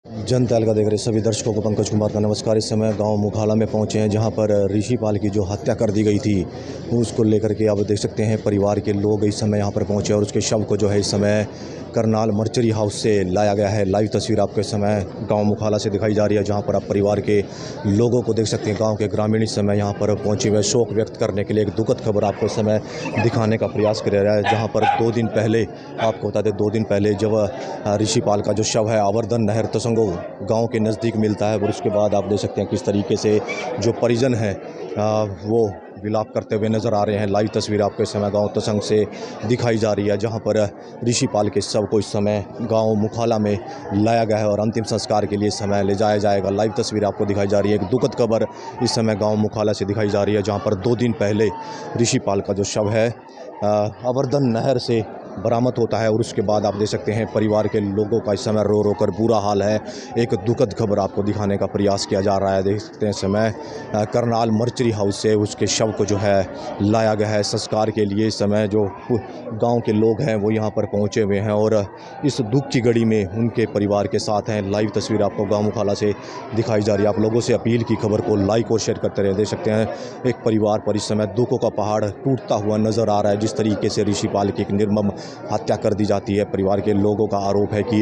जनता अलगा देख रहे सभी दर्शकों को पंकज कुमार का नमस्कार। इस समय गांव मुखाला में पहुंचे हैं जहां पर ऋषिपाल की जो हत्या कर दी गई थी उसको लेकर के आप देख सकते हैं परिवार के लोग इस समय यहां पर पहुंचे और उसके शव को जो है इस समय करनाल मर्चरी हाउस से लाया गया है। लाइव तस्वीर आपको इस समय गांव मुखाला से दिखाई जा रही है जहां पर आप परिवार के लोगों को देख सकते हैं। गांव के ग्रामीण इस समय यहां पर पहुंचे हुए शोक व्यक्त करने के लिए एक दुखद खबर आपको इस समय दिखाने का प्रयास कर रहा है। जहां पर 2 दिन पहले आपको बता दें 2 दिन पहले जब ऋषिपाल का जो शव है आवर्धन नहर तसंगो गाँव के नज़दीक मिलता है और उसके बाद आप देख सकते हैं किस तरीके से जो परिजन हैं वो विलाप करते हुए नज़र आ रहे हैं। लाइव तस्वीर आपको इस समय गांव तसंग से दिखाई जा रही है जहां पर ऋषिपाल के शव को इस समय गांव मुखाला में लाया गया है और अंतिम संस्कार के लिए इस समय ले जाया जाएगा। लाइव तस्वीर आपको दिखाई जा रही है। एक दुखद खबर इस समय गांव मुखाला से दिखाई जा रही है जहां पर 2 दिन पहले ऋषिपाल का जो शव है आवर्धन नहर से बरामद होता है और उसके बाद आप देख सकते हैं परिवार के लोगों का इस समय रो रो कर बुरा हाल है। एक दुखद खबर आपको दिखाने का प्रयास किया जा रहा है। देख सकते हैं इस समय करनाल मर्चरी हाउस से उसके शव को जो है लाया गया है संस्कार के लिए। इस समय जो गांव के लोग हैं वो यहां पर पहुंचे हुए हैं और इस दुख की घड़ी में उनके परिवार के साथ हैं। लाइव तस्वीर आपको गाँव मुखाला से दिखाई जा रही है। आप लोगों से अपील की खबर को लाइक और शेयर करते रहे। देख सकते हैं एक परिवार पर इस समय दुखों का पहाड़ टूटता हुआ नज़र आ रहा है। जिस तरीके से ऋषिपाल की एक निर्मम हत्या कर दी जाती है, परिवार के लोगों का आरोप है कि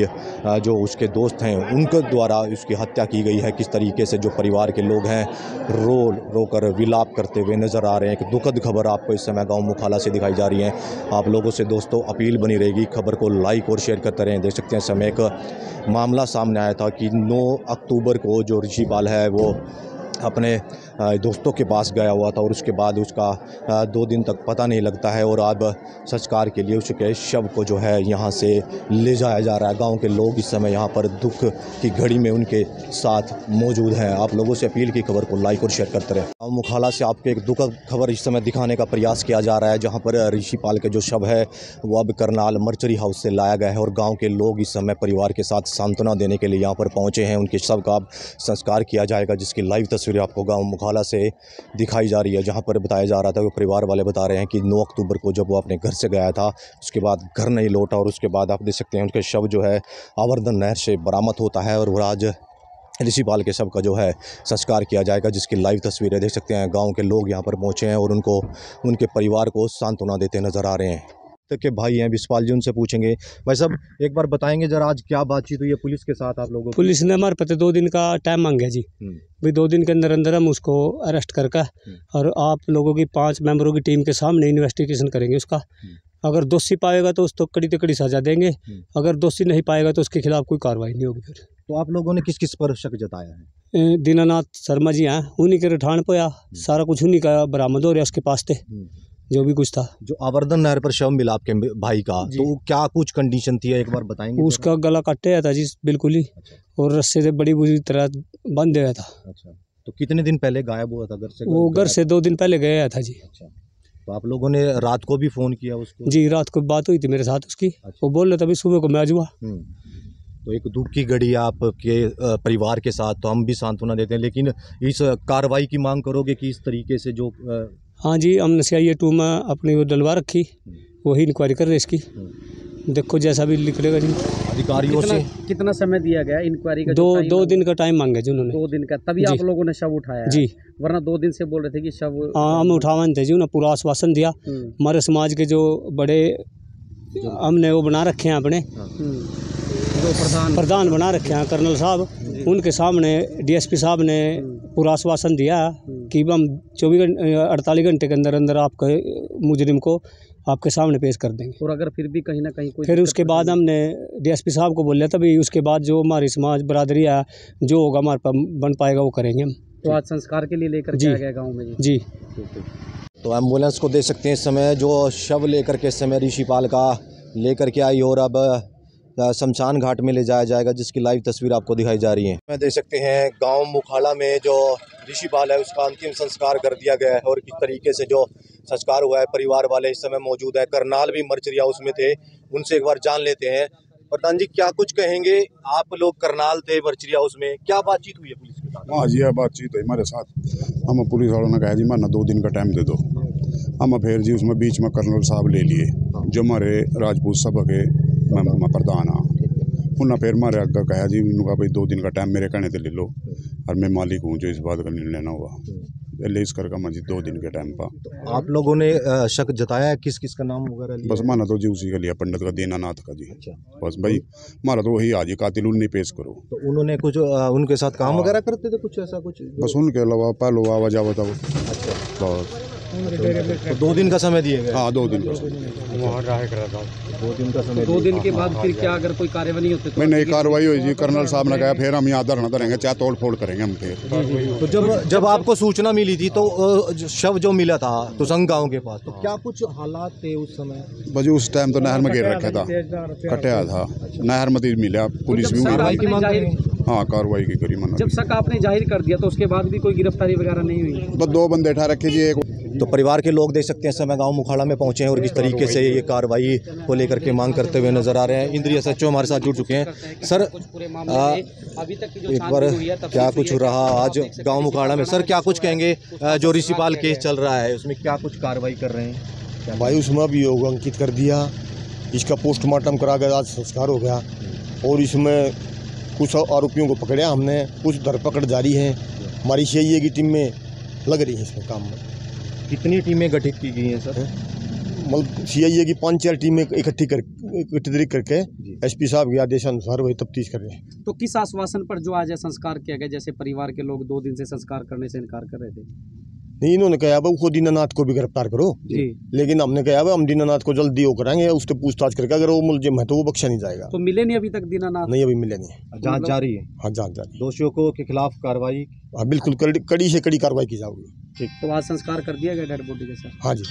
जो उसके दोस्त हैं उनके द्वारा उसकी हत्या की गई है। किस तरीके से जो परिवार के लोग हैं रो कर विलाप करते हुए नज़र आ रहे हैं। एक दुखद खबर आपको इस समय गांव मुखाला से दिखाई जा रही है। आप लोगों से दोस्तों अपील बनी रहेगी, खबर को लाइक और शेयर करते रहें। देख सकते हैं समय एक मामला सामने आया था कि 9 अक्टूबर को जो ऋषिपाल है वो अपने दोस्तों के पास गया हुआ था और उसके बाद उसका 2 दिन तक पता नहीं लगता है और अब संस्कार के लिए उसके शव को जो है यहाँ से ले जाया जा रहा है। गांव के लोग इस समय यहाँ पर दुख की घड़ी में उनके साथ मौजूद हैं। आप लोगों से अपील की खबर को लाइक और शेयर करते रहें। गाँव मुखाला से आपको एक दुखद खबर इस समय दिखाने का प्रयास किया जा रहा है जहाँ पर ऋषिपाल के जो शव है वो अब करनाल मर्चरी हाउस से लाया गया है और गाँव के लोग इस समय परिवार के साथ सांत्वना देने के लिए यहाँ पर पहुँचे हैं। उनके शव का अब संस्कार किया जाएगा जिसकी लाइव तस्वीर आपको गांव मुखाला से दिखाई जा रही है जहां पर बताया जा रहा था कि परिवार वाले बता रहे हैं कि 9 अक्टूबर को जब वो अपने घर से गया था उसके बाद घर नहीं लौटा और उसके बाद आप देख सकते हैं उनके शव जो है आवर्धन नहर से बरामद होता है और आज ऋषिपाल के शव का जो है संस्कार किया जाएगा जिसकी लाइव तस्वीरें देख सकते हैं। गाँव के लोग यहाँ पर पहुँचे हैं और उनको उनके परिवार को सांत्वना देते नजर आ रहे हैं। के भाई हैं विशपाल जी, उनसे पूछेंगे। भाई साहब एक बार बताएंगे जरा आज क्या बातचीत हुई है पुलिस के साथ आप लोगों? पुलिस ने हमारे पते 2 दिन का टाइम मांगा जी। भाई 2 दिन के अंदर अंदर हम उसको अरेस्ट करके और आप लोगों की 5 मेंबरों की टीम के सामने इन्वेस्टिगेशन करेंगे उसका। अगर दोषी पाएगा तो उसको कड़ी से कड़ी सजा देंगे, अगर दोषी नहीं पाएगा तो उसके खिलाफ कोई कार्रवाई नहीं होगी। फिर तो आप लोगों ने किस किस पर शक जताया है? दीनानाथ शर्मा जी हैं, उन्हीं के रिठान पे सारा कुछ उन्हीं का बरामद हो रहा है उसके पास थे जो भी कुछ था। जो आवर्धन नहर पर शव मिला आपके भाई का तो क्या कुछ कंडीशन थी एक बार बताएंगे? उसका गला काटे गया था जी बिल्कुल ही। अच्छा। और रस्से से बड़ी बुरी तरह बंद गया था। अच्छा। तो कितने दिन पहले गायब हुआ था घर से? वो घर से 2 दिन पहले गया था जी। अच्छा। तो आप लोगों ने रात को भी फ़ोन किया उसको? जी रात को बात हुई थी मेरे साथ उसकी। अच्छा। वो बोल रहा था सुबह को मैं आज हुआ। तो एक दुख की घड़ी आपके परिवार के साथ, तो हम भी सांत्वना देते हैं, लेकिन इस कार्रवाई की मांग करोगे कि इस तरीके से जो? हाँ जी, हमने CIA 2 में अपनी वो डलवा रखी, वही इंक्वायरी कर रहे इसकी। देखो जैसा भी निकलेगा जी। अधिकारियों से कितना समय दिया गया इंक्वायरी का? 2 दिन का टाइम मांगा जी उन्होंने। 2 दिन का, तभी आप लोगों ने शव उठाया जी? वरना 2 दिन से बोल रहे थे कि शव। हाँ हम उठावन थे जी, उन्होंने पूरा आश्वासन दिया। हमारे समाज के जो बड़े हमने वो बना रखे हैं अपने जो प्रधान बना रखे हैं कर्नल साहब, उनके सामने DSP साहब ने पूरा आश्वासन दिया कि हम 48 घंटे के अंदर अंदर आपके मुजरिम को आपके सामने पेश कर देंगे। और अगर फिर भी कहीं ना कहीं कोई, फिर उसके बाद हमने DSP साहब को बोला था भाई उसके बाद जो हमारी समाज बरादरी है जो होगा हमारे पास बन पाएगा वो करेंगे हम। तो आज संस्कार के लिए लेकर के आ गया गाँव में जी। तो एम्बुलेंस को देख सकते हैं इस समय जो शव लेकर के इस समय ऋषिपाल का लेकर के आई और अब शमशान घाट में ले जाया जाएगा जिसकी लाइव तस्वीर आपको दिखाई जा रही है। मैं देख सकते हैं गांव मुखाला में जो ऋषिपाल है उसका अंतिम संस्कार कर दिया गया है और किस तरीके से जो संस्कार हुआ है परिवार वाले इस समय मौजूद है। करनाल भी मर्चरी हाउस में थे, उनसे एक बार जान लेते हैं। प्रधान जी क्या कुछ कहेंगे? आप लोग करनाल थे मर्चरी हाउस में, क्या बातचीत हुई है पुलिस के साथ? हाँ जी बातचीत हुई हमारे साथ। हम पुलिस वालों ने कहा जी मैं 2 दिन का टाइम दे दो। हम फिर जी उसमें बीच में कर्नल साहब ले लिए जो हमारे राजपूत सभा के प्रधान उन्हें फिर मारे अगर कहा जी उन्होंने कहा भाई 2 दिन का टाइम मेरे कहने से ले लो और मैं मालिक हूँ जो इस बात का निर्णय लेना हुआ ले इस करके मैं जी 2 दिन के टाइम पा। तो आप लोगों ने शक जताया है किस किस का नाम वगैरह लिया? बस माना तो जी उसी का लिया, पंडित का दीनानाथ का जी। अच्छा। बस भाई मारा तो वही हाजी कातिल उन्हें पेश करो। तो उन्होंने कुछ उनके साथ काम वगैरह करते थे कुछ ऐसा कुछ बस उनके अलावा पहलो आवाज आवा था। अच्छा। बस तो 2 दिन का समय दिए गए? हाँ 2 दिन का 2 दिन का समय। 2 दिन के बाद फिर क्या अगर कोई कार्यवाही नहीं होती तो मैं नई कार्रवाई हुई जी, कर्नल साहब ने कहा फिर हम यहाँ धरना धरेंगे, चाहे तोड़ फोड़ करेंगे हम फिर। तो जब आपको सूचना मिली थी तो शव जो मिला था तुसंग गांव के पास, तो क्या कुछ हालात थे उस समय? बस उस टाइम तो नहर में गिर रखा था, कटिया था नहर में तो मिला, पुलिस भी कार्रवाई की मांग जाहिर- करें? हाँ कार्रवाई की करी मना। जब शक आपने जाहिर कर दिया तो उसके बाद भी कोई गिरफ्तारी वगैरह नहीं हुई? बस 2 बंदे ठा रखे जी। एक तो परिवार के लोग देख सकते हैं इस समय गांव मुखाड़ा में पहुंचे हैं और किस तरीके से ये कार्रवाई को लेकर के मांग करते हुए नजर आ रहे हैं। इंद्रिय सचिव हमारे साथ जुड़ चुके हैं। सर अभी तक की जो एक बार क्या कुछ रहा आज गांव मुखाड़ा में? सर क्या कुछ कहेंगे जो ऋषिपाल केस चल रहा है उसमें क्या कुछ कार्रवाई कर रहे हैं? भाई उसमें भी योग अंकित कर दिया, इसका पोस्टमार्टम करा गया, आज संस्कार हो गया और इसमें कुछ आरोपियों को पकड़ा हमने, कुछ धरपकड़ जारी है। हमारी सीआईए की टीम में लग रही है इसमें काम में। कितनी टीमें गठित की गई हैं सर? मतलब सीआईए की 5-4 टीमें एकत्रित करके एसपी साहब के आदेशानुसार वही तफ्तीश कर रहे हैं। तो किस आश्वासन पर जो आज संस्कार किया गया, जैसे परिवार के लोग 2 दिन से संस्कार करने से इनकार कर रहे थे? नहीं, इन्होंने कहा भाई उसको दीनानाथ को भी गिरफ्तार करो जी। लेकिन हमने कहा भाई हम दीनानाथ को जल्दी वो कराएंगे, उससे पूछताछ करके अगर वो मुलजिम है तो वो बख्शा नहीं जाएगा। तो मिले नहीं अभी तक दीनानाथ? नहीं अभी मिले नहीं। जांच जारी है, हाँ जांच जारी। दोषियों को के खिलाफ कार्रवाई। हाँ बिल्कुल कड़ी से कड़ी कार्रवाई की जाएगी। तो आज संस्कार कर दिया गया डेड बॉडी के साथ? हाँ जी।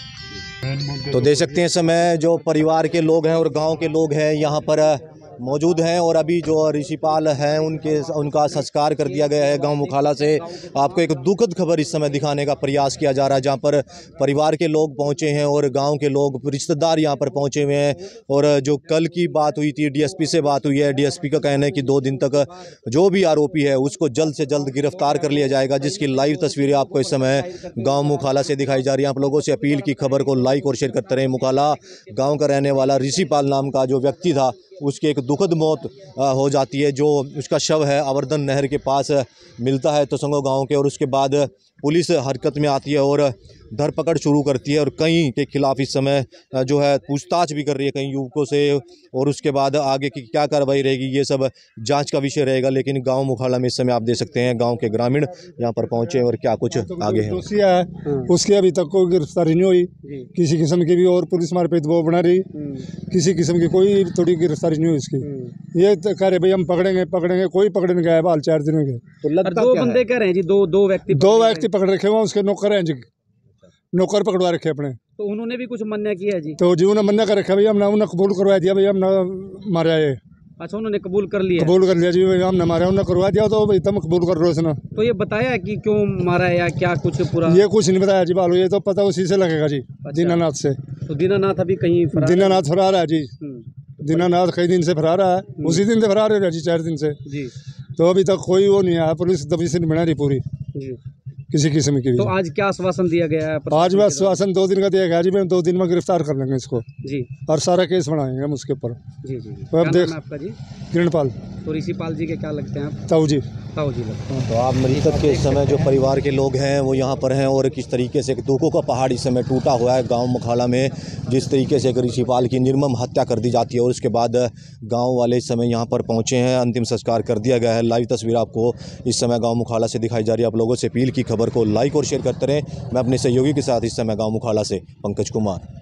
तो देख सकते हैं इस समय जो परिवार के लोग हैं और गांव के लोग हैं यहाँ पर मौजूद हैं और अभी जो ऋषिपाल हैं उनका संस्कार कर दिया गया है गांव मुखाला से। आपको एक दुखद खबर इस समय दिखाने का प्रयास किया जा रहा है जहां पर परिवार के लोग पहुंचे हैं और गांव के लोग रिश्तेदार यहां पर पहुंचे हुए हैं। और जो कल की बात हुई थी, डीएसपी से बात हुई है, डीएसपी का कहना है कि 2 दिन तक जो भी आरोपी है उसको जल्द से जल्द गिरफ्तार कर लिया जाएगा, जिसकी लाइव तस्वीरें आपको इस समय गाँव मुखाला से दिखाई जा रही हैं। आप लोगों से अपील की खबर को लाइक और शेयर करते रहें। मुखाला गाँव का रहने वाला ऋषिपाल नाम का जो व्यक्ति था उसकी एक दुखद मौत हो जाती है। जो उसका शव है अवर्धन नहर के पास मिलता है तोसंगो गांव के, और उसके बाद पुलिस हरकत में आती है और धरपकड़ शुरू करती है और कई के खिलाफ इस समय जो है पूछताछ भी कर रही है कई युवकों से। और उसके बाद आगे की क्या कार्रवाई रहेगी ये सब जांच का विषय रहेगा। लेकिन गांव मुखाला में इस समय आप देख सकते हैं गांव के ग्रामीण यहाँ पर पहुंचे और क्या कुछ आगे है। दोषी है उसकी अभी तक कोई गिरफ्तारी नहीं हुई किसी किस्म की भी, और पुलिस हमारे पे दबाव बना रही, किसी किस्म की कोई थोड़ी गिरफ्तारी नहीं हुई इसकी। ये कह रहे भाई हम पकड़ेंगे, कोई पकड़ नहीं गया हाल 4 दिनों के। तो लगता 2 बंदे कह रहे हैं जी, दो व्यक्ति पकड़ रखे हुए, उसके नौकर हैं जी, नौकर पकड़वा रखे अपने। तो उन्होंने भी कुछ मान्य किया है जी? तो जी उन्होंने मन्ना कर रखा भाई हमने उन्हें कबूल करवा दिया भाई हमने मारा है। अच्छा, उन्होंने कबूल कर लिया? कबूल कर लिया जी भाई हमने मारा, उन्हें करवा दिया तो भाई तुम कबूल कर लो इसने। तो ये बताया कि क्यों मारा है या क्या कुछ पूरा? ये कुछ नहीं बताया जी बालू, ये तो पता उसी से लगेगा जी। दीनानाथ से। तो दीनानाथ अभी कहीं दीनानाथ फरार है जी, दीनानाथ कई दिन से फरार है, उसी दिन से फरार है जी 4 दिन से जी। तो अभी तक कोई वो नहीं आया, पुलिस दबी से नहीं बना रही पूरी जी किसी किस्म की भी। तो आज क्या आश्वासन दिया गया है? आज बस आश्वासन 2 दिन का दिया गया जी, मैं 2 दिन में गिरफ्तार कर लेंगे इसको जी और सारा केस बनाएंगे हम उसके ऊपर। जी जी। तो अब देख आपका जी? किरणपाल। तो ऋषिपाल जी के क्या लगते हैं आप? ताऊ जी। ताऊ जी लगते हैं। तो आप मृतक के इस समय जो परिवार के लोग हैं वो यहाँ पर हैं और किस तरीके से एक दुखों का पहाड़ इस समय टूटा हुआ है गांव मुखाला में। जिस तरीके से एक ऋषिपाल की निर्मम हत्या कर दी जाती है और उसके बाद गांव वाले इस समय यहाँ पर पहुँचे हैं, अंतिम संस्कार कर दिया गया है। लाइव तस्वीर आपको इस समय गांव मुखाला से दिखाई जा रही है। आप लोगों से अपील की खबर को लाइक और शेयर करते रहें। मैं अपने सहयोगी के साथ इस समय गांव मुखाला से पंकज कुमार।